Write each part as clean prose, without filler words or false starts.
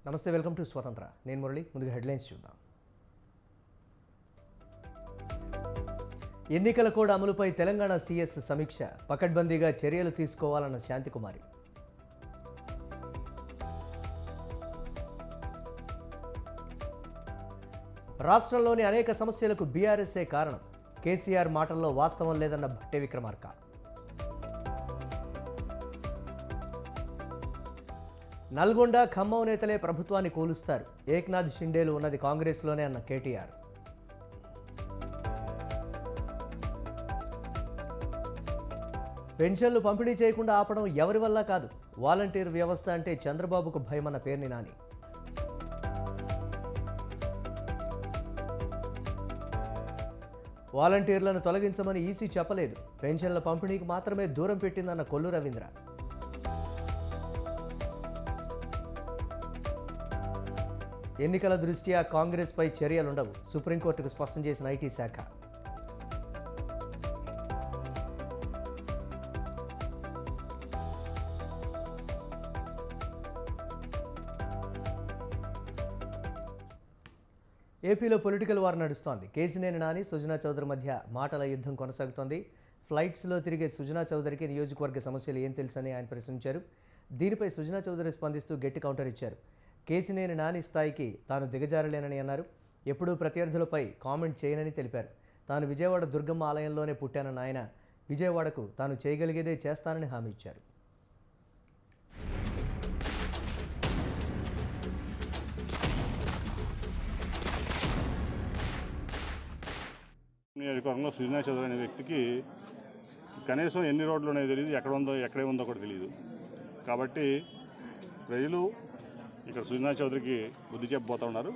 నమస్తే, welcome to స్వతంత్ర. నేను మురళి. ముందుగా హెడ్లైన్స్ చూద్దాం. ఎన్నికల కోడ్ అమలుపై తెలంగాణ సీఎస్ సమీక్ష. పకడ్బందీగా చర్యలు తీసుకోవాలన్న శాంతికుమారి. రాష్ట్రంలోని అనేక సమస్యలకు బీఆర్ఎస్ఏ కారణం. కేసీఆర్ మాటల్లో వాస్తవం లేదన్న భట్టి విక్రమార్క. నల్గొండ, ఖమ్మం నేతలే ప్రభుత్వాన్ని కూలుస్తారు. ఏక్నాథ్ షిండేలు ఉన్నది కాంగ్రెస్లోనే అన్న కేటీఆర్. పెన్షన్లు పంపిణీ చేయకుండా ఆపడం ఎవరి వల్ల కాదు. వాలంటీర్ వ్యవస్థ అంటే చంద్రబాబుకు భయమన్న పేర్ని నాని. వాలంటీర్లను తొలగించమని ఈసీ చెప్పలేదు. పెన్షన్ల పంపిణీకి మాత్రమే దూరం పెట్టిందన్న కొల్లు రవీంద్ర. ఎన్నికల దృష్ట్యా కాంగ్రెస్పై చర్యలుండవు. సుప్రీంకోర్టుకు స్పష్టం చేసిన ఐటీ శాఖ. ఏపీలో పొలిటికల్ వార్ నడుస్తోంది. కేసినేని నాని, సుజనా చౌదరి మధ్య మాటల యుద్ధం కొనసాగుతోంది. ఫ్లైట్స్లో తిరిగే సుజనా చౌదరికి నియోజకవర్గ సమస్యలు ఏం తెలుసని ఆయన ప్రశ్నించారు. దీనిపై సుజనా చౌదరి స్పందిస్తూ గట్టి కౌంటర్ ఇచ్చారు. కేసినేని నాని స్థాయికి తాను దిగజారలేనని అన్నారు. ఎప్పుడూ ప్రత్యర్థులపై కామెంట్ చేయనని తెలిపారు. తాను విజయవాడ దుర్గమ్మ ఆలయంలోనే పుట్టానన్న ఆయన విజయవాడకు తాను చేయగలిగేదే చేస్తానని హామీ ఇచ్చారు. నియోజకవర్గంలో సుజనా చౌదరి అనే వ్యక్తికి కనీసం ఎన్ని రోడ్లు ఉన్నాయో తెలియదు, ఎక్కడే ఉందో కూడా తెలియదు. కాబట్టి ప్రజలు ఇక్కడ సుజనా చౌదరికి బుద్ధి చెప్పబోతూ ఉన్నారు.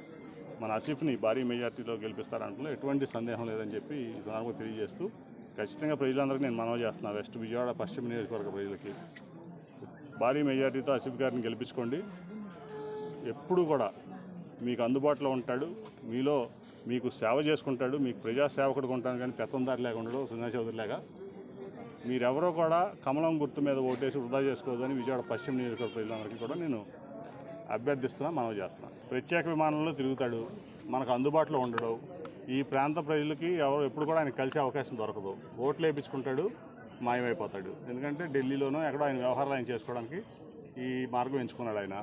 మన ఆసిఫ్ని భారీ మెజార్టీలో గెలిపిస్తారంటే ఎటువంటి సందేహం లేదని చెప్పి ఈ సందర్భంగా తెలియజేస్తూ ఖచ్చితంగా ప్రజలందరికీ నేను మనవి చేస్తున్నాను. వెస్ట్ విజయవాడ పశ్చిమ నియోజకవర్గ ప్రజలకి భారీ మెజార్టీతో ఆసిఫ్ గారిని గెలిపించుకోండి. ఎప్పుడు కూడా మీకు అందుబాటులో ఉంటాడు, మీకు సేవ చేసుకుంటాడు, మీకు ప్రజాసేవకుడిగా ఉంటాను. కానీ పెత్తందారి లేక ఉండడు సుజనా చౌదరి లేక. మీరెవరో కూడా కమలం గుర్తు మీద ఓటేసి వృధా చేసుకోవద్దని విజయవాడ పశ్చిమ నియోజకవర్గ ప్రజలందరికీ కూడా నేను అభ్యర్థిస్తున్నా, మనవి చేస్తున్నాను. ప్రత్యేక విమానంలో తిరుగుతాడు, మనకు అందుబాటులో ఉండడు. ఈ ప్రాంత ప్రజలకి ఎప్పుడు కూడా ఆయన కలిసే అవకాశం దొరకదు. ఓట్లు వేయించుకుంటాడు, మాయమైపోతాడు. ఎందుకంటే ఢిల్లీలోనో ఎక్కడో ఆయన వ్యవహారాలు ఆయన చేసుకోవడానికి ఈ మార్గం ఎంచుకున్నాడు ఆయన.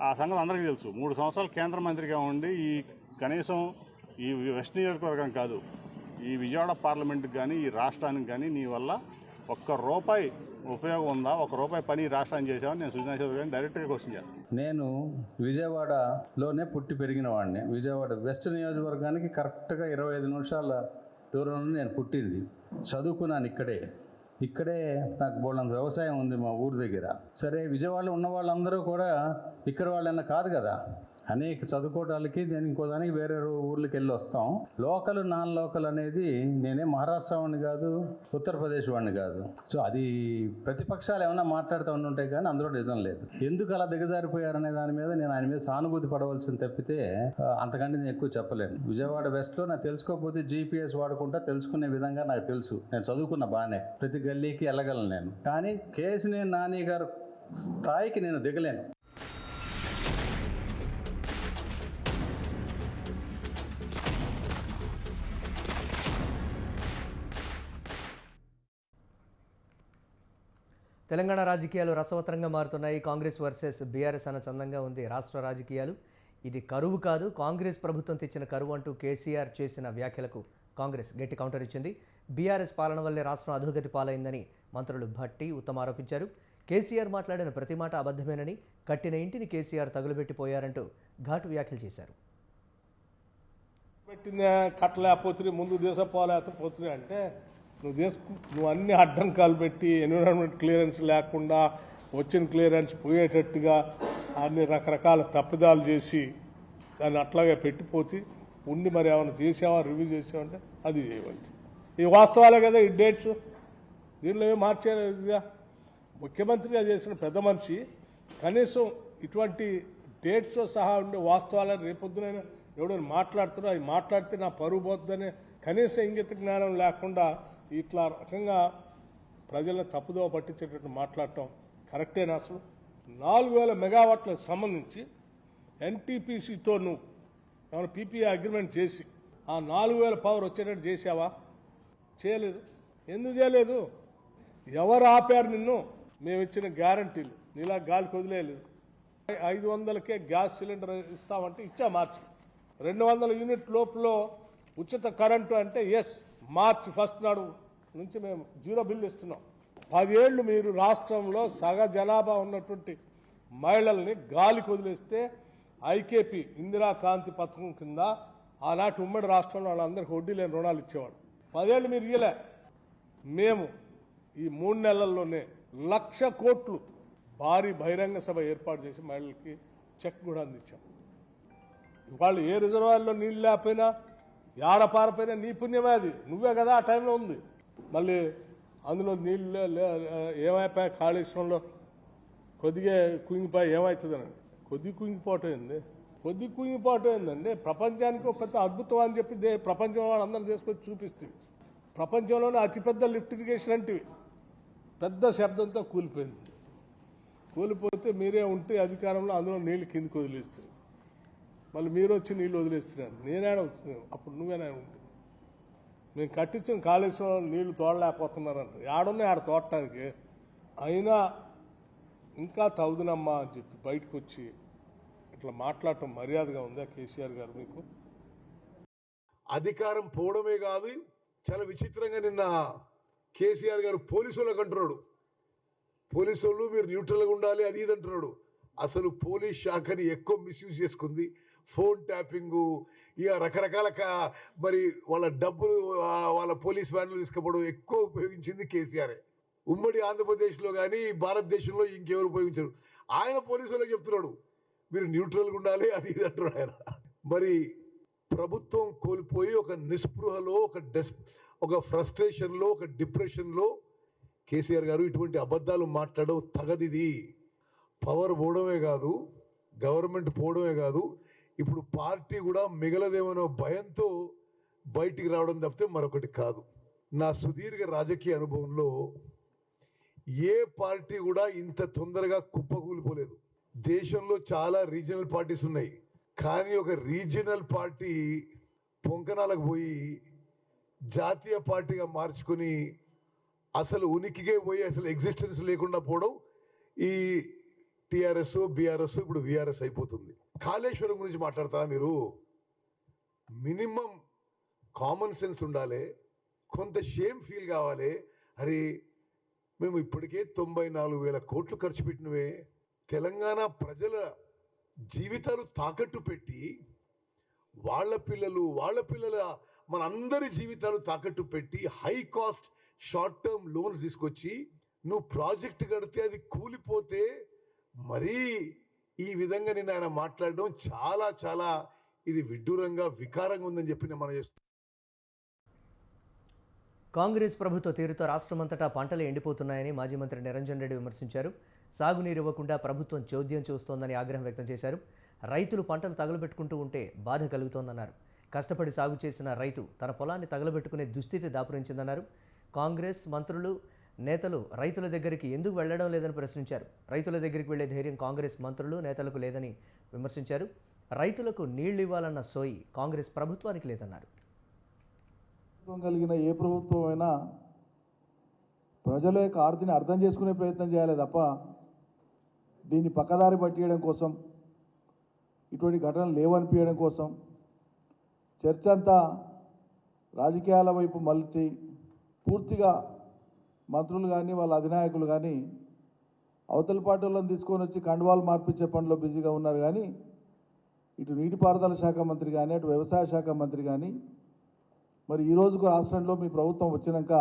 ఆ సంగతి అందరికీ తెలుసు. 3 సంవత్సరాలు కేంద్ర మంత్రిగా ఉండి కనీసం ఈ వెస్ట్ నియోజకవర్గం కాదు, ఈ విజయవాడ పార్లమెంట్కి కానీ ఈ రాష్ట్రానికి కానీ నీ వల్ల ₹1 ఉపయోగం ఉందా, ₹1 పని రాష్ట్రాన్ని చేసామని నేను సుజనా చౌదరి గారిని డైరెక్ట్గా క్వశ్చన్ చేస్తాను. నేను విజయవాడలోనే పుట్టి పెరిగిన వాడిని. విజయవాడ వెస్ట్ నియోజకవర్గానికి కరెక్ట్గా 25 నిమిషాల దూరంలో నేను పుట్టింది. చదువుకున్నాను ఇక్కడే నాకు బోళ్ళంత వ్యవసాయం ఉంది మా ఊరి దగ్గర. సరే, విజయవాడలో ఉన్న వాళ్ళందరూ కూడా ఇక్కడ వాళ్ళన్నా కాదు కదా. అనేక చదువుకోవడానికి నేను ఇంకో దానికి వేరే ఊర్లకి వెళ్ళి వస్తాం. లోకల్ నాన్ లోకల్ అనేది నేనే మహారాష్ట్ర వాడిని కాదు, ఉత్తరప్రదేశ్ వాడిని కాదు. సో అది ప్రతిపక్షాలు ఏమైనా మాట్లాడుతూ ఉంటుంటాయి కానీ అందులో నిజం లేదు. ఎందుకు అలా దిగజారిపోయారనే దాని మీద నేను ఆయన మీద సానుభూతి పడవలసింది తప్పితే అంతకంటే నేను ఎక్కువ చెప్పలేను. విజయవాడ వెస్ట్లో నాకు తెలుసుకోకపోతే GPS వాడుకుంటా తెలుసుకునే విధంగా నాకు తెలుసు. నేను చదువుకున్న బాగానే, ప్రతి గల్లీకి వెళ్ళగలను నేను. కానీ కేసినేని నాని గారు స్థాయికి నేను దిగలేను. తెలంగాణ రాజకీయాలు రసవత్తరంగా మారుతున్నాయి. కాంగ్రెస్ వర్సెస్ బీఆర్ఎస్ అన్న చందంగా ఉంది రాష్ట్ర రాజకీయాలు. ఇది కరువు కాదు, కాంగ్రెస్ ప్రభుత్వం తెచ్చిన కరువు అంటూ కేసీఆర్ చేసిన వ్యాఖ్యలకు కాంగ్రెస్ గట్టి కౌంటర్ ఇచ్చింది. బీఆర్ఎస్ పాలన వల్లే రాష్ట్రం అధోగతి పాలైందని మంత్రులు భట్టి, ఉత్తమ్ ఆరోపించారు. కేసీఆర్ మాట్లాడిన ప్రతి మాట అబద్ధమేనని, కట్టిన ఇంటిని కేసీఆర్ తగులుబెట్టిపోయారంటూ ఘాటు వ్యాఖ్యలు చేశారు. పెట్టిందే కట్టలేకపోతుంది, ముందు దేశపోలేకపోతుంది అంటే నువ్వు అన్ని అడ్డంకాలు పెట్టి ఎన్విరాన్మెంట్ క్లియరెన్స్ లేకుండా వచ్చిన క్లియరెన్స్ పోయేటట్టుగా అన్ని రకరకాల తప్పిదాలు చేసి దాన్ని అట్లాగే పెట్టిపోతే ఉండి మరి ఏమైనా చేసావా, రివ్యూ చేసావంటే అది చేయవచ్చు. ఈ వాస్తవాలే కదా ఈ డేట్స్. దీనిలో ఏం మార్చేదిగా. ముఖ్యమంత్రిగా చేసిన పెద్ద మనిషి కనీసం ఇటువంటి డేట్స్తో సహా ఉండే వాస్తవాలను రేపొద్దునైనా ఎవడైనా మాట్లాడుతున్నా అది మాట్లాడితే నా పరువు పోతుందనే కనీస ఇంగిత జ్ఞానం లేకుండా ఇట్లా రకంగా ప్రజలను తప్పుదోవ పట్టించేటట్టు మాట్లాడటం కరెక్టేనా? అసలు 4000 మెగావాట్లకు సంబంధించి ఎన్టీపీసీతో నువ్వు ఏమైనా పీపీఏ అగ్రిమెంట్ చేసి ఆ 4,000 పవర్ వచ్చేటట్టు చేసావా? చేయలేదు. ఎందుకు చేయలేదు? ఎవరు ఆపారు నిన్ను? మేము ఇచ్చిన గ్యారంటీలు నీలా గాలికి వదిలేదు. 500కే గ్యాస్ సిలిండర్ ఇస్తామంటే ఇచ్చా మార్చి. 200 యూనిట్ లోపల ఉచిత కరెంటు అంటే ఎస్, మార్చి 1 నాడు నుంచి మేము 0 బిల్లు ఇస్తున్నాం. 10 ఏళ్ళు మీరు రాష్ట్రంలో సగ జనాభా ఉన్నటువంటి మహిళల్ని గాలికి వదిలేస్తే ఐకేపీ ఇందిరా కాంతి పథకం కింద ఆనాటి ఉమ్మడి రాష్ట్రంలో వాళ్ళందరికీ వడ్డీ లేని రుణాలు ఇచ్చేవాడు. 10 ఏళ్ళు మీరు ఇయ్యలే. మేము ఈ 3 నెలల్లోనే 1,00,000 కోట్లు భారీ బహిరంగ సభ ఏర్పాటు చేసి మహిళలకి చెక్ కూడా అందించాం. వాళ్ళు ఏ రిజర్వాయర్లో నీళ్ళు లేకపోయినా ఏడపారపోయినా నీ పుణ్యమే, అది నువ్వే కదా ఆ టైంలో ఉంది. మళ్ళీ అందులో నీళ్ళు ఏమైపోయా, కాళేశ్వరంలో కొద్దిగా కుంగిపోయి ఏమవుతుందని కొద్ది కుంగిపోవటం ఏంది? కొద్ది కుంగిపోవటం ఏందండి? ప్రపంచానికి ఒక పెద్ద అద్భుతం అని చెప్పి ప్రపంచం వాళ్ళందరూ తీసుకొచ్చి చూపిస్తుంది. ప్రపంచంలోనే అతిపెద్ద లిఫ్ట్ ఇరిగేషన్ అంటే పెద్ద శబ్దంతో కూలిపోయింది. కూలిపోతే మీరే ఉంటే అధికారంలో అందులో నీళ్ళు కిందికి వదిలేస్తారు. మళ్ళీ మీరు వచ్చి నీళ్ళు వదిలేస్తున్నారు. నేనేడా వచ్చినాను అప్పుడు, నువ్వేనా ఉంటుంది. మేము కట్టించిన కాళేశ్వరం నీళ్లు తోడలేకపోతున్నారంట. ఆడున్నాయి ఆడ తోడటానికి. అయినా ఇంకా తగుదనమ్మా అని చెప్పి బయటకు వచ్చి ఇట్లా మాట్లాడటం మర్యాదగా ఉందా కేసీఆర్ గారు మీకు? అధికారం పోవడమే కాదు, చాలా విచిత్రంగా నిన్న కేసీఆర్ గారు పోలీసు వాళ్ళకి అంటున్నాడు, పోలీసు వాళ్ళు మీరు న్యూట్రల్గా ఉండాలి అది ఇది అంటున్నాడు. అసలు పోలీస్ శాఖని ఎక్కువ మిస్యూజ్ చేసుకుంది. ఫోన్ ట్యాపింగు, ఇక రకరకాల మరి వాళ్ళ డబ్బులు వాళ్ళ పోలీస్ వ్యాన్లు తీసుకుపోవడం ఎక్కువ ఉపయోగించింది కేసీఆరే. ఉమ్మడి ఆంధ్రప్రదేశ్లో కానీ భారతదేశంలో ఇంకెవరు ఉపయోగించారు. ఆయన పోలీసు వాళ్ళకి చెప్తున్నాడు మీరు న్యూట్రల్గా ఉండాలి అది ఇది అంటున్నాడు ఆయన. మరి ప్రభుత్వం కోల్పోయి ఒక నిస్పృహలో, ఒక ఫ్రస్ట్రేషన్లో, ఒక డిప్రెషన్లో కేసీఆర్ గారు ఇటువంటి అబద్ధాలు మాట్లాడడం తగదిది. పవర్ పోవడమే కాదు, గవర్నమెంట్ పోవడమే కాదు, ఇప్పుడు పార్టీ కూడా మిగలదేమనో భయంతో బయటికి రావడం తప్పితే మరొకటి కాదు. నా సుదీర్ఘ రాజకీయ అనుభవంలో ఏ పార్టీ కూడా ఇంత తొందరగా కుప్పకూలిపోలేదు. దేశంలో చాలా రీజనల్ పార్టీస్ ఉన్నాయి, కానీ ఒక రీజనల్ పార్టీ పొంకనాలకు పోయి జాతీయ పార్టీగా మార్చుకొని అసలు ఉనికికే పోయి అసలు ఎగ్జిస్టెన్స్ లేకుండా పోవడం ఈ టీఆర్ఎస్, బీఆర్ఎస్, ఇప్పుడు వీఆర్ఎస్ అయిపోతుంది. కాళేశ్వరం గురించి మాట్లాడతారా మీరు? మినిమం కామన్ సెన్స్ ఉండాలి, కొంత షేమ్ ఫీల్ కావాలి. అరే మేము ఇప్పటికే 94,000 కోట్లు ఖర్చు పెట్టినవే, తెలంగాణ ప్రజల జీవితాలు తాకట్టు పెట్టి వాళ్ళ పిల్లల మనందరి జీవితాలు తాకట్టు పెట్టి high cost short term loans తీసుకొచ్చి నువ్వు ప్రాజెక్ట్ కడితే అది కూలిపోతే మరీ ఈ విధంగా నేను ఆయన మాట్లాడడం చాలా చాలా ఇది విడ్డూరంగా వికారంగా ఉందని చెప్పి నేను మనం చేస్తాను. కాంగ్రెస్ ప్రభుత్వ తీరుతో రాష్ట్రమంతటా పంటలు ఎండిపోతున్నాయని మాజీ మంత్రి నిరంజన్ రెడ్డి విమర్శించారు. సాగునీరు ఇవ్వకుండా ప్రభుత్వం చోద్యం చూస్తోందని ఆగ్రహం వ్యక్తం చేశారు. రైతులు పంటలు తగలబెట్టుకుంటూ ఉంటే బాధ కలుగుతోందన్నారు. కష్టపడి సాగు చేసిన రైతు తన పొలాన్ని తగలబెట్టుకునే దుస్థితి దాపురించిందన్నారు. కాంగ్రెస్ మంత్రులు, నేతలు రైతుల దగ్గరికి ఎందుకు వెళ్లడం లేదని ప్రశ్నించారు. రైతుల దగ్గరికి వెళ్లే ధైర్యం కాంగ్రెస్ మంత్రులు, నేతలకు లేదని విమర్శించారు. రైతులకు నీళ్లు ఇవ్వాలన్న సోయి కాంగ్రెస్ ప్రభుత్వానికి లేదన్నారు. కలిగిన ఏ ప్రభుత్వం అయినా ప్రజల యొక్క ఆర్తిని అర్థం చేసుకునే ప్రయత్నం చేయాలి తప్ప దీన్ని పక్కదారి పట్టియడం కోసం, ఇటువంటి ఘటనలు లేవనిపించడం కోసం చర్చ అంతా రాజకీయాల వైపు మళ్ళీ పూర్తిగా మంత్రులు కానీ వాళ్ళ అధినాయకులు కానీ అవతల పార్టీలను తీసుకొని వచ్చి కండువాలు మార్పించే పనిలో బిజీగా ఉన్నారు. కానీ ఇటు నీటిపారుదల శాఖ మంత్రి కానీ, అటు వ్యవసాయ శాఖ మంత్రి కానీ, మరి ఈ రోజుకు రాష్ట్రంలో మీ ప్రభుత్వం వచ్చినాక,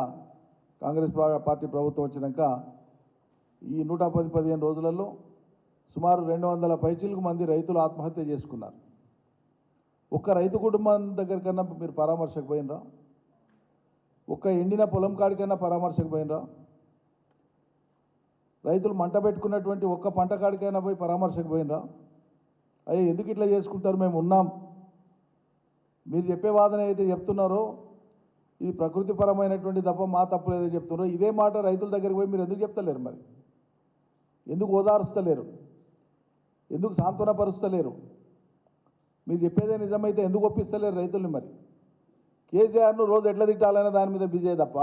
కాంగ్రెస్ పార్టీ ప్రభుత్వం వచ్చినాక ఈ 110-15 రోజులలో సుమారు 200 పైచిలకు మంది రైతులు ఆత్మహత్య చేసుకున్నారు. ఒక్క రైతు కుటుంబం దగ్గరికన్నా మీరు పరామర్శకు పోయినరా? ఒక్క ఎండిన పొలం కాడికైనా పరామర్శకు పోయినరా? రైతులు మంట పెట్టుకున్నటువంటి ఒక్క పంట కాడికైనా పోయి పరామర్శకు పోయినరా? అయ్యే ఎందుకు ఇట్లా చేసుకుంటారు, మేము ఉన్నాం, మీరు చెప్పే వాదన అయితే చెప్తున్నారో ఇది ప్రకృతిపరమైనటువంటి తప్ప మా తప్పు లేదో చెప్తున్నారో, ఇదే మాట రైతుల దగ్గరికి పోయి మీరు ఎందుకు చెప్తలేరు? మరి ఎందుకు ఓదార్స్తలేరు? ఎందుకు సాంత్వనపరుస్తలేరు? మీరు చెప్పేదే నిజమైతే ఎందుకు ఒప్పిస్తలేరు రైతుల్ని? మరి కేసీఆర్ను రోజు ఎట్లా తిట్టాలనే దాని మీద బిజీ తప్ప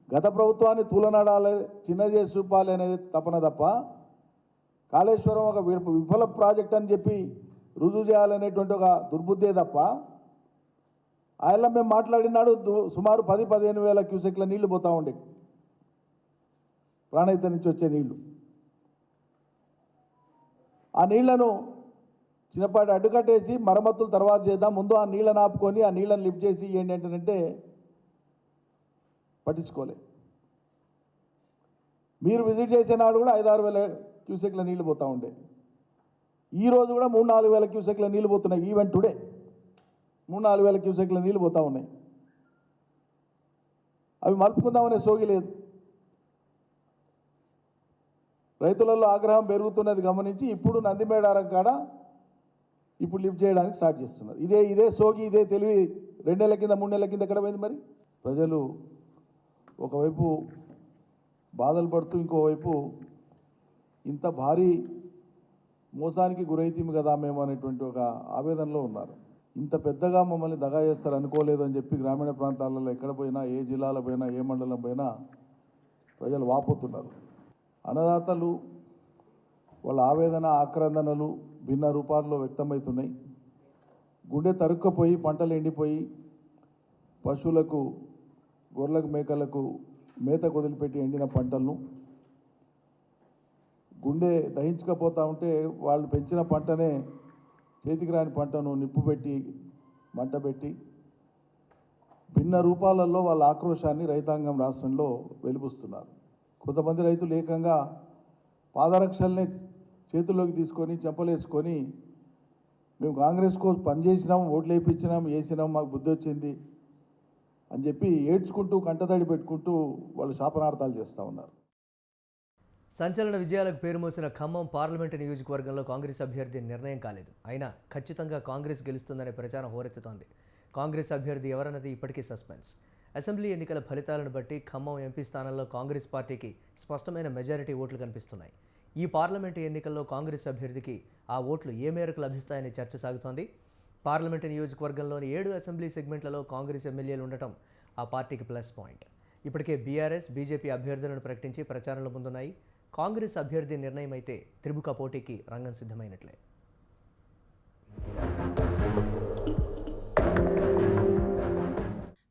గత ప్రభుత్వాన్ని తూలనాడాలి, చిన్న చేసి చూపాలి అనేది తపన తప్ప కాళేశ్వరం ఒక విఫల ప్రాజెక్ట్ అని చెప్పి రుజువు చేయాలనేటువంటి ఒక దుర్బుద్ధే తప్ప ఆయన మేము మాట్లాడినాడు సుమారు 10-15 వేల క్యూసెక్ల నీళ్లు పోతూ ఉండే, ప్రాణహిత నుంచి వచ్చే నీళ్లు. ఆ నీళ్లను చిన్నపాటి అడ్డుకట్టేసి మరమ్మతులు తర్వాత చేద్దాం, ముందు ఆ నీళ్ళని ఆపుకొని ఆ నీళ్ళని లిఫ్ట్ చేసి ఏంటంటే పట్టించుకోలే. మీరు విజిట్ చేసే నాడు కూడా 5-6 వేల క్యూసెక్ల నీళ్ళు పోతూ ఉండే. ఈరోజు కూడా 3-4 వేల క్యూసెక్ల నీళ్ళు పోతున్నాయి. ఈవెన్ టుడే 3-4 వేల క్యూసెక్ల నీళ్ళు పోతూ ఉన్నాయి. అవి మలుపుకుందామనే సోగి లేదు. రైతులలో ఆగ్రహం పెరుగుతున్నది గమనించి ఇప్పుడు నందిమేడారం కాడ ఇప్పుడు లిఫ్ట్ చేయడానికి స్టార్ట్ చేస్తున్నారు. ఇదే సోగి, ఇదే తెలివి 2 నెలల కింద 3 నెలల కింద ఎక్కడ పోయింది? మరి ప్రజలు ఒకవైపు బాధలు పడుతూ ఇంకోవైపు ఇంత భారీ మోసానికి గురైతీమి కదా మేము అనేటువంటి ఒక ఆవేదనలో ఉన్నారు. ఇంత పెద్దగా మమ్మల్ని దగా చేస్తారు అనుకోలేదు అని చెప్పి గ్రామీణ ప్రాంతాలలో ఎక్కడ పోయినా, ఏ జిల్లాలో పోయినా, ఏ మండలం పోయినా ప్రజలు వాపోతున్నారు. అన్నదాతలు వాళ్ళ ఆవేదన, ఆక్రందనలు భిన్న రూపాల్లో వ్యక్తమవుతున్నాయి. గుండె తరుక్కపోయి, పంటలు ఎండిపోయి, పశువులకు, గొర్రెలకు, మేకలకు మేత వదిలిపెట్టి ఎండిన పంటలను గుండె దహించకపోతూ ఉంటే వాళ్ళు పెంచిన పంటనే, చేతికి రాని పంటను నిప్పు పెట్టి, మంట పెట్టి భిన్న రూపాలలో వాళ్ళ ఆక్రోశాన్ని రైతాంగం రాష్ట్రంలో వెలిబుస్తున్నారు. కొంతమంది రైతులు ఏకంగా పాదరక్షల్ని చేతుల్లోకి తీసుకొని చెంపలేసుకొని మేము కాంగ్రెస్ కోసం పనిచేసినాం, ఓట్లు వేయించినాం, వేసినాం, మాకు బుద్ధి వచ్చింది అని చెప్పి ఏడ్చుకుంటూ కంటతడి పెట్టుకుంటూ వాళ్ళు శాపనార్థాలు చేస్తూ ఉన్నారు. సంచలన విజయాలకు పేరు మోసిన ఖమ్మం పార్లమెంటు నియోజకవర్గంలో కాంగ్రెస్ అభ్యర్థి నిర్ణయం కాలేదు. అయినా ఖచ్చితంగా కాంగ్రెస్ గెలుస్తుందనే ప్రచారం హోరెత్తుతోంది. కాంగ్రెస్ అభ్యర్థి ఎవరన్నది ఇప్పటికీ సస్పెన్స్. అసెంబ్లీ ఎన్నికల ఫలితాలను బట్టి ఖమ్మం ఎంపీ స్థానంలో కాంగ్రెస్ పార్టీకి స్పష్టమైన మెజారిటీ ఓట్లు కనిపిస్తున్నాయి. ఈ పార్లమెంటు ఎన్నికల్లో కాంగ్రెస్ అభ్యర్థికి ఆ ఓట్లు ఏ మేరకు లభిస్తాయనే చర్చ సాగుతోంది. పార్లమెంటు నియోజకవర్గంలోని 7 అసెంబ్లీ సెగ్మెంట్లలో కాంగ్రెస్ ఎమ్మెల్యేలు ఉండటం ఆ పార్టీకి ప్లస్ పాయింట్. ఇప్పటికే బీఆర్ఎస్, బీజేపీ అభ్యర్థులను ప్రకటించి ప్రచారంలో ముందున్నాయి. కాంగ్రెస్ అభ్యర్థి నిర్ణయం అయితే త్రిముఖ పోటీకి రంగం సిద్ధమైనట్లే.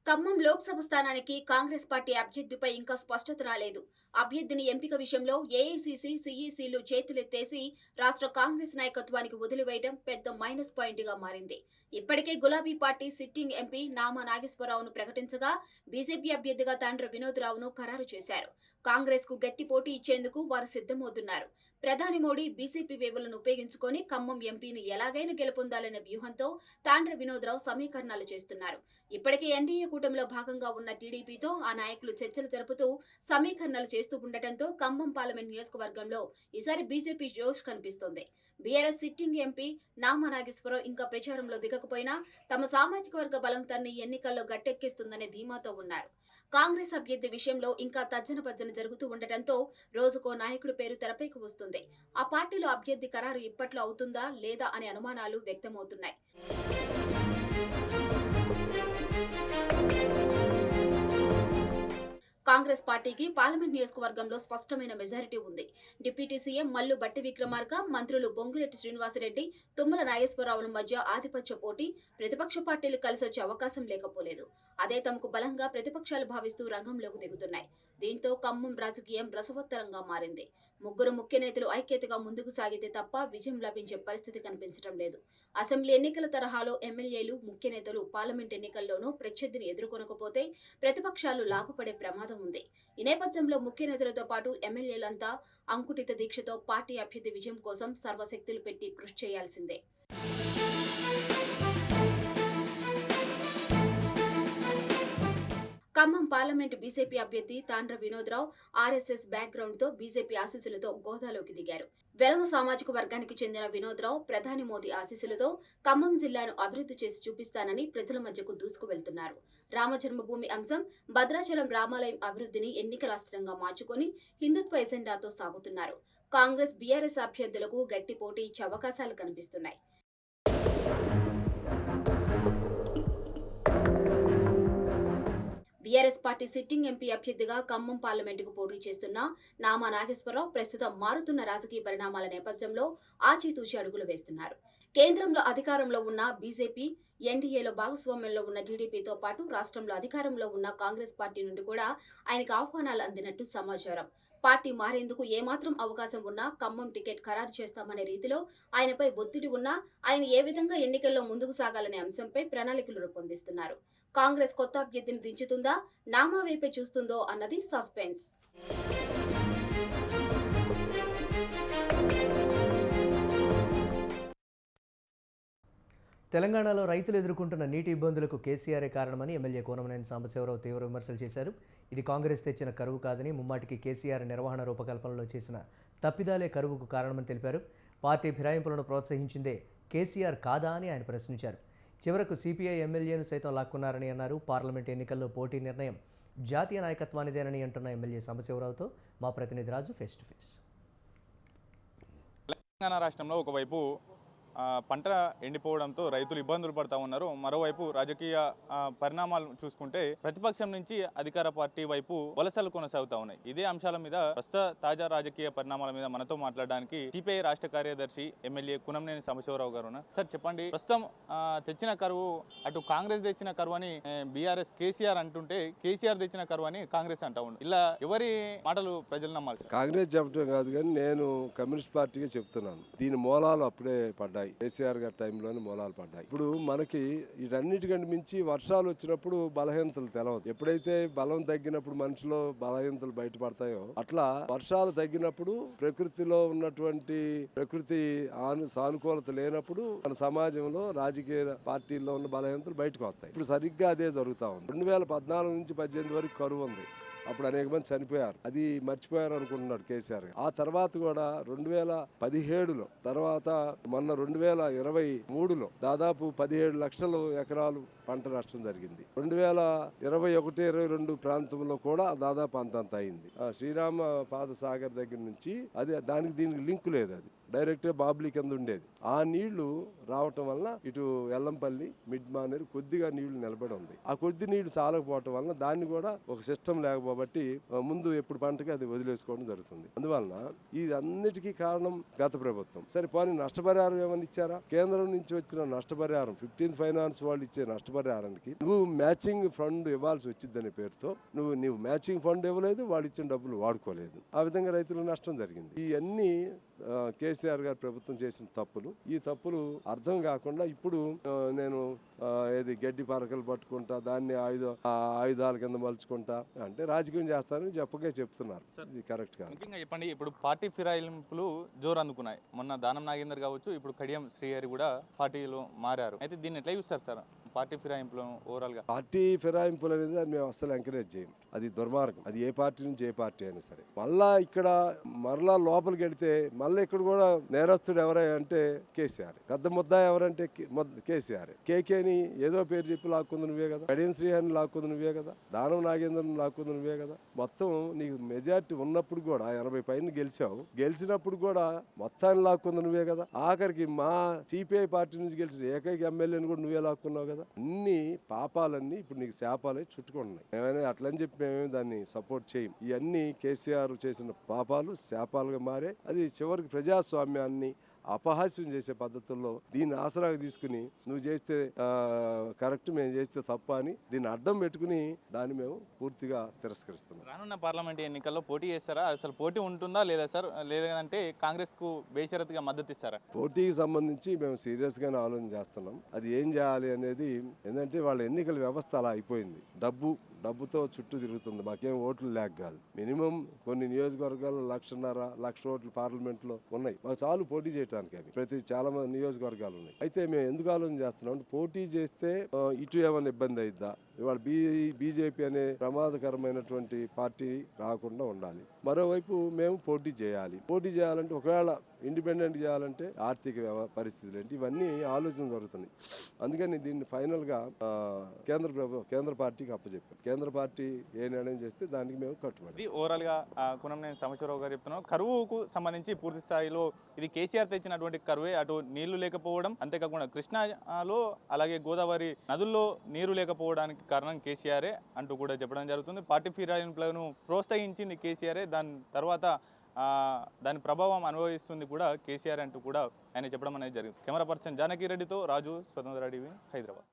ఖమ్మం లోక్సభ స్థానానికి కాంగ్రెస్ పార్టీ అభ్యర్థిపై ఇంకా స్పష్టత రాలేదు. అభ్యర్థిని ఎంపిక విషయంలో ఏఐసీసీ, సీఈసీలు చేతులెత్తేసి రాష్ట్ర కాంగ్రెస్ నాయకత్వానికి వదిలివేయడం పెద్ద మైనస్ పాయింట్ గా మారింది. ఇప్పటికే గులాబీ పార్టీ సిట్టింగ్ ఎంపీ నామా నాగేశ్వరరావును ప్రకటించగా బీజేపీ అభ్యర్థిగా తాండ్ర వినోద్ రావును ఖరారు చేశారు. కాంగ్రెస్ కు గట్టి పోటీ ఇచ్చేందుకు వారు సిద్ధమవుతున్నారు. ప్రధాని మోడీ బీజేపీ వేవులను ఉపయోగించుకొని ఖమ్మం ఎంపీని ఎలాగైనా గెలుపొందాలనే వ్యూహంతో తాండ్ర వినోద్ రావు సమీకరణాలు చేస్తున్నారు. ఇప్పటికే ఎన్డీఏ కూటమిలో భాగంగా ఉన్న టీడీపీతో ఆ నాయకులు చర్చలు జరుపుతూ సమీకరణలు చేస్తూ ఉండటంతో ఖమ్మం పార్లమెంట్ నియోజకవర్గంలో ఈసారి బీజేపీ జోష్ కనిపిస్తోంది. BRS sitting MP Nama Nageswararao ఇంకా ప్రచారంలో దిగకపోయినా తమ సామాజిక వర్గ బలం తన్ని ఎన్నికల్లో గట్టెక్కిస్తుందనే ధీమాతో ఉన్నారు. కాంగ్రెస్ అభ్యర్థి విషయంలో ఇంకా తర్జన భర్జన జరుగుతూ ఉండటంతో రోజుకో నాయకుడి పేరు తెరపైకి వస్తుంది. ఆ పార్టీలో అభ్యర్థి ఖరారు ఇప్పట్లో అవుతుందా లేదా అనే అనుమానాలు వ్యక్తమవుతున్నాయి. కాంగ్రెస్ పార్టీకి పార్లమెంట్ నియోజకవర్గంలో స్పష్టమైన మెజారిటీ ఉంది. డిప్యూటీ సీఎం మల్లు బట్టి విక్రమార్క, మంత్రులు బొంగిరెడ్డి శ్రీనివాసరెడ్డి, తుమ్మల నాగేశ్వరరావుల మధ్య ఆధిపత్య పోటీ, ప్రతిపక్ష పార్టీలు కలిసొచ్చే అవకాశం లేకపోలేదు. అదే తమకు బలంగా ప్రతిపక్షాలు భావిస్తూ రంగంలోకి దిగుతున్నాయి. దీంతో ఖమ్మం రాజకీయం రసవత్తరంగా మారింది. ముగ్గురు ముఖ్య నేతలు ఐక్యతగా ముందుకు సాగితే తప్ప విజయం లభించే పరిస్థితి కనిపించడం లేదు. అసెంబ్లీ ఎన్నికల తరహాలో ఎమ్మెల్యేలు, ముఖ్య నేతలు పార్లమెంట్ ఎన్నికల్లోనూ ప్రత్యర్థిని ఎదుర్కొనకపోతే ప్రతిపక్షాలు లాభపడే ప్రమాదం ఉంది. ఈ నేపథ్యంలో ముఖ్య నేతలతో పాటు ఎమ్మెల్యేలంతా అంకుటిత దీక్షతో పార్టీ అభ్యర్థి విజయం కోసం సర్వశక్తులు పెట్టి కృషి చేయాల్సిందే. ఖమ్మం పార్లమెంటు బీజేపీ అభ్యర్థి తాండ్ర వినోద్ రావు ఆర్ఎస్ఎస్ బ్యాక్గ్రౌండ్ తో బీజేపీ ఆశీస్సులతో గోదాలోకి దిగారు. వెలమ సామాజిక వర్గానికి చెందిన వినోద్ రావు ప్రధాని మోదీ ఆశీస్సులతో ఖమ్మం జిల్లాను అభివృద్ధి చేసి చూపిస్తానని ప్రజల మధ్యకు దూసుకు వెళ్తున్నారు. రామజన్మభూమి అంశం, భద్రాచలం రామాలయం అభివృద్ధిని ఎన్నికల అస్త్రంగా మార్చుకొని హిందుత్వ ఎజెండాతో సాగుతున్నారు. కాంగ్రెస్, బీఆర్ఎస్ అభ్యర్థులకు గట్టి పోటీ ఇచ్చే అవకాశాలు కనిపిస్తున్నాయి. బీఆర్ఎస్ పార్టీ సిట్టింగ్ ఎంపీ అభ్యర్థిగా ఖమ్మం పార్లమెంటుకు పోటీ చేస్తున్న నామా నాగేశ్వరరావు ప్రస్తుతం మారుతున్న రాజకీయ పరిణామాల నేపథ్యంలో ఆచితూచి అడుగులు వేస్తున్నారు. కేంద్రంలో అధికారంలో ఉన్న బీజేపీ, ఎన్డీఏలో భాగస్వామ్యంలో ఉన్న టీడీపీతో పాటు రాష్ట్రంలో అధికారంలో ఉన్న కాంగ్రెస్ పార్టీ నుండి కూడా ఆయనకు ఆహ్వానాలు అందినట్టు సమాచారం. పార్టీ మారేందుకు ఏమాత్రం అవకాశం ఉన్నా ఖమ్మం టికెట్ ఖరారు చేస్తామనే రీతిలో ఆయనపై ఒత్తిడి ఉన్నా ఆయన ఏ విధంగా ఎన్నికల్లో ముందుకు సాగాలనే అంశంపై ప్రణాళికలు రూపొందిస్తున్నారు. కాంగ్రెస్ కొత్త అభ్యర్థిని దించుతుందా, నామా వైపే చూస్తుందో అన్నది సస్పెన్స్. తెలంగాణలో రైతులు ఎదుర్కొంటున్న నీటి ఇబ్బందులకు కేసీఆరే కారణమని ఎమ్మెల్యే కూనమనేని సాంబశివరావు తీవ్ర విమర్శలు చేశారు. ఇది కాంగ్రెస్ తెచ్చిన కరువు కాదని, ముమ్మాటికి కేసీఆర్ నిర్వహణ రూపకల్పనలో చేసిన తప్పిదాలే కరువుకు కారణమని తెలిపారు. పార్టీ ఫిరాయింపులను ప్రోత్సహించిందే కేసీఆర్ కాదా అని ఆయన ప్రశ్నించారు. చివరకు సిపిఐ ఎమ్మెల్యేను సైతం లాక్కున్నారని అన్నారు. పార్లమెంట్ ఎన్నికల్లో పోటీ నిర్ణయం జాతీయ నాయకత్వానిదేనని అంటున్న ఎమ్మెల్యే సాంబశివరావుతో మా ప్రతినిధి రాజు ఫేస్ టు ఫేస్. తెలంగాణ రాష్ట్రంలో ఒకవైపు పంట ఎండిపోవడంతో రైతులు ఇబ్బందులు పడతా ఉన్నారు. మరోవైపు రాజకీయ పరిణామాలు చూసుకుంటే ప్రతిపక్షం నుంచి అధికార పార్టీ వైపు వలసలు కొనసాగుతా ఉన్నాయి. ఇదే అంశాల మీద ప్రస్తుత తాజా రాజకీయ పరిణామాల మీద మనతో మాట్లాడడానికి సిపిఐ రాష్ట్ర కార్యదర్శి ఎమ్మెల్యే కూనంనేని సాంబశివరావు గారు ఉన్నారు. సార్ చెప్పండి, ప్రస్తుతం తెచ్చిన కరువు అటు కాంగ్రెస్ తెచ్చిన కరువు అని బీఆర్ఎస్ కేసీఆర్ అంటుంటే, కేసీఆర్ తెచ్చిన కరువు అని కాంగ్రెస్ అంటా ఉంది. ఇలా ఎవరి మాటలు ప్రజలు నమ్మాలి? కాంగ్రెస్ చెప్పడం కాదు కానీ నేను కమ్యూనిస్ట్ పార్టీగా చెప్తున్నాను. దీని మూలాలు అప్పుడే పడ్డాయి. కేసీఆర్ గారి టైంలోనే మూలాలు పడ్డాయి. ఇప్పుడు మనకి వీటన్నిటికంటే మించి వర్షాలు వచ్చినప్పుడు బలహీనతలు తెలవదు. ఎప్పుడైతే బలం తగ్గినప్పుడు మనిషిలో బలహీనతలు బయటపడతాయో, అట్లా వర్షాలు తగ్గినప్పుడు ప్రకృతిలో ఉన్నటువంటి ప్రకృతి సానుకూలత లేనప్పుడు మన సమాజంలో రాజకీయ పార్టీల్లో ఉన్న బలహీనతలు బయటకు వస్తాయి. ఇప్పుడు సరిగ్గా అదే జరుగుతా ఉంది. 2014 నుంచి 18 వరకు కరువు ఉంది. అప్పుడు అనేక మంది చనిపోయారు. అది మర్చిపోయారు అనుకుంటున్నాడు కేసీఆర్. ఆ తర్వాత కూడా 2017లో తర్వాత మొన్న 2023లో దాదాపు 17 లక్షల ఎకరాలు పంట నష్టం జరిగింది. 2021-22 ప్రాంతంలో కూడా దాదాపు అంతంత అయింది. శ్రీరామ పాదసాగర్ దగ్గర నుంచి అది దానికి దీనికి లింక్ లేదు. అది డైరెక్ట్ గా బాబ్లీ కింద ఉండేది. ఆ నీళ్లు రావటం వల్ల ఇటు ఎల్లంపల్లి, మిడ్ మానేరు కొద్దిగా నీళ్లు నిలబడి ఉంది. ఆ కొద్ది నీళ్లు చాలకపోవటం వల్ల దాన్ని కూడా ఒక సిస్టమ్ లేకపోబట్టి ముందు ఎప్పుడు పంటకి అది వదిలేసుకోవడం జరుగుతుంది. అందువలన ఇది అన్నిటికీ కారణం గత ప్రభుత్వం. సరే పోనీ నష్టపరిహారం ఏమని ఇచ్చారా? కేంద్రం నుంచి వచ్చిన నష్టపరిహారం 15th ఫైనాన్స్ వాళ్ళు ఇచ్చే నష్టపరిహారానికి నువ్వు మ్యాచింగ్ ఫండ్ ఇవ్వాల్సి వచ్చిందనే పేరుతో నువ్వు మ్యాచింగ్ ఫండ్ ఇవ్వలేదు, వాళ్ళు ఇచ్చిన డబ్బులు వాడుకోలేదు. ఆ విధంగా రైతులకు నష్టం జరిగింది. ఇవన్నీ కేసీఆర్ గారు ప్రభుత్వం చేసిన తప్పులు. ఈ తప్పులు అర్థం కాకుండా ఇప్పుడు నేను ఏది గడ్డి పరకలు పట్టుకుంటా, దాన్ని ఆయుధాల కింద మలుచుకుంటా అంటే రాజకీయం చేస్తారని చెప్తున్నారు. ఇది కరెక్ట్ కాదు. ముఖ్యంగా చెప్పండి, ఇప్పుడు పార్టీ ఫిరాయింపులు జోరు అందుకున్నాయి. మొన్న దానం నాగేందర్ కావచ్చు, ఇప్పుడు కడియం శ్రీహరి కూడా పార్టీలో మారారు. అయితే దీన్ని ఎట్లా చూస్తారు సార్? పార్టీ ఫిరాయింపులు ఓవరాల్ గా పార్టీ ఫిరాయింపులు అనేది మేము అస్సలు ఎంకరేజ్ చేయం. అది దుర్మార్గం. అది ఏ పార్టీ నుంచి ఏ పార్టీ అయినా సరే. మరలా లోపలికి వెళితే మళ్ళీ ఇక్కడ కూడా నేరస్తుడు ఎవరై అంటే కేసీఆర్. పెద్ద ముద్ద ఎవరంటే కేసీఆర్. కేకేని ఏదో పేరు చెప్పి లాక్కుంది నువ్వే కదా, కడియం శ్రీహరిని లాక్కుంది నువ్వే కదా, దానం నాగేంద్రని లాక్కుంది నువ్వే కదా. మొత్తం నీకు మెజార్టీ ఉన్నప్పుడు కూడా 80 పైన గెలిచావు. గెలిచినప్పుడు కూడా మొత్తాన్ని లాక్కుంది నువ్వే కదా. ఆఖరికి మా సిపిఐ పార్టీ నుంచి గెలిచిన ఏకైక ఎమ్మెల్యేని కూడా నువ్వే లాక్కున్నావు కదా. అన్ని పాపాలన్నీ ఇప్పుడు నీకు శాపాలే చుట్టుకుంటున్నాయి. ఏమైనా అట్లని చెప్పి మేమేమి దాన్ని సపోర్ట్ చేయం. ఇవన్నీ కేసీఆర్ చేసిన పాపాలు శాపాలుగా మారే. అది చివరికి ప్రజాస్వామ్యాన్ని అపహాస్యం చేసే పద్ధతుల్లో దీన్ని ఆసరాగా తీసుకుని నువ్వు చేస్తే కరెక్ట్, మేము చేస్తే తప్ప అని దీన్ని అడ్డం పెట్టుకుని దాన్ని మేము పూర్తిగా తిరస్కరిస్తున్నాం. రానున్న పార్లమెంట్ ఎన్నికల్లో పోటీ చేస్తారా? అసలు పోటీ ఉంటుందా లేదా సార్? లేదంటే కాంగ్రెస్ కు బేషరతుగా మద్దతు ఇస్తారా? పోటీకి సంబంధించి మేము సీరియస్ గానే ఆలోచన చేస్తున్నాం. అది ఏం చేయాలి అనేది ఏంటంటే వాళ్ళ ఎన్నికల వ్యవస్థ అలా అయిపోయింది. డబ్బుతో చుట్టూ తిరుగుతుంది. మాకేం ఓట్లు లేక కాదు. మినిమం కొన్ని నియోజకవర్గాల్లో 1.5 ఓట్లు పార్లమెంట్లో ఉన్నాయి. మాకు చాలు పోటీ చేయడానికి. అవి చాలా మంది నియోజకవర్గాలు ఉన్నాయి. అయితే మేము ఎందుకు ఆలోచన చేస్తున్నాం అంటే పోటీ చేస్తే ఇటు ఏమైనా ఇబ్బంది అయిద్దా, ఇవాళ బీజేపీ అనే ప్రమాదకరమైనటువంటి పార్టీ రాకుండా ఉండాలి. మరోవైపు మేము పోటీ చేయాలంటే ఒకవేళ ఇండిపెండెంట్ చేయాలంటే ఆర్థిక పరిస్థితులు ఏంటి, ఇవన్నీ ఆలోచన జరుగుతున్నాయి. అందుకని దీన్ని ఫైనల్గా కేంద్ర పార్టీకి అప్పచెప్పాం. కేంద్ర పార్టీ ఏ నిర్ణయం చేస్తే దానికి మేము కట్టుబడి. ఇది ఓవరాల్గా కునంనేని సాంబశివరావు గారు చెప్తున్నాం. కరువుకు సంబంధించి పూర్తి స్థాయిలో ఇది కేసీఆర్ తెచ్చినటువంటి కరువే. అటు నీళ్లు లేకపోవడం, అంతేకాకుండా కృష్ణాలో అలాగే గోదావరి నదుల్లో నీరు లేకపోవడానికి కారణం కేసీఆరే అంటూ కూడా చెప్పడం జరుగుతుంది. పార్టీ ఫిరాయింపులను ప్రోత్సహించింది కేసీఆరే, దాని తర్వాత దాని ప్రభావం అనుభవిస్తుంది కూడా కేసీఆర్ అంటూ కూడా ఆయన చెప్పడం అనేది జరిగింది. కెమెరా పర్సన్ జానకి రెడ్డితో రాజు, స్వతంత్ర టీవీ, హైదరాబాద్.